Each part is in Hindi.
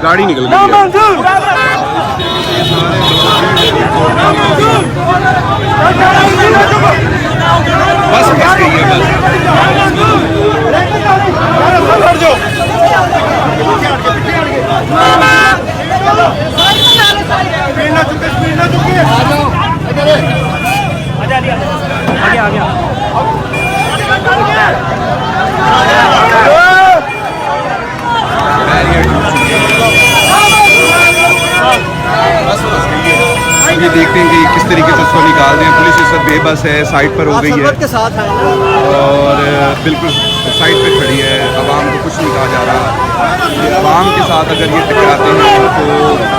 गाड़ी निकल गई बस बस गई है ये देखते हैं कि किस तरीके से उसको निकाल दें। पुलिस इस वक्त बेबस है, साइड पर हो गई है और बिल्कुल साइड पे खड़ी है। आवाम को कुछ नहीं कहा जा रहा। आवाम के साथ अगर ये टकराते हैं तो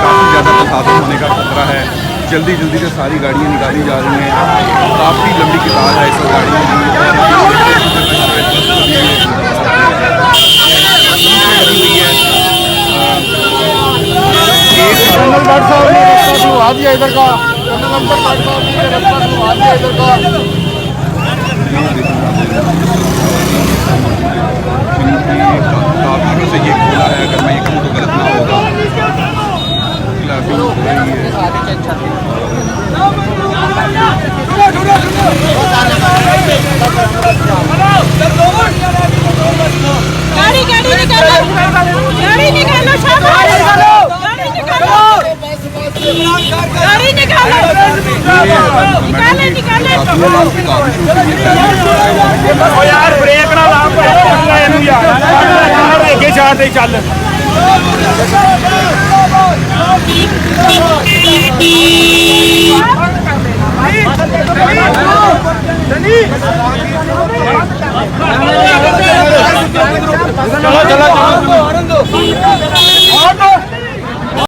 काफ़ी ज़्यादा तसादुम होने का खतरा है। जल्दी जल्दी से सारी गाड़ियाँ निकाली जा रही हैं। काफ़ी लंबी कतार है इस गाड़ी दिया इधर का इधर का काफियों से ये खोला है। अगर मैं ये कहूँ तो गलत ना होगा। गाड़ी निकालो यार ब्रेक ना ला अगे जाते चल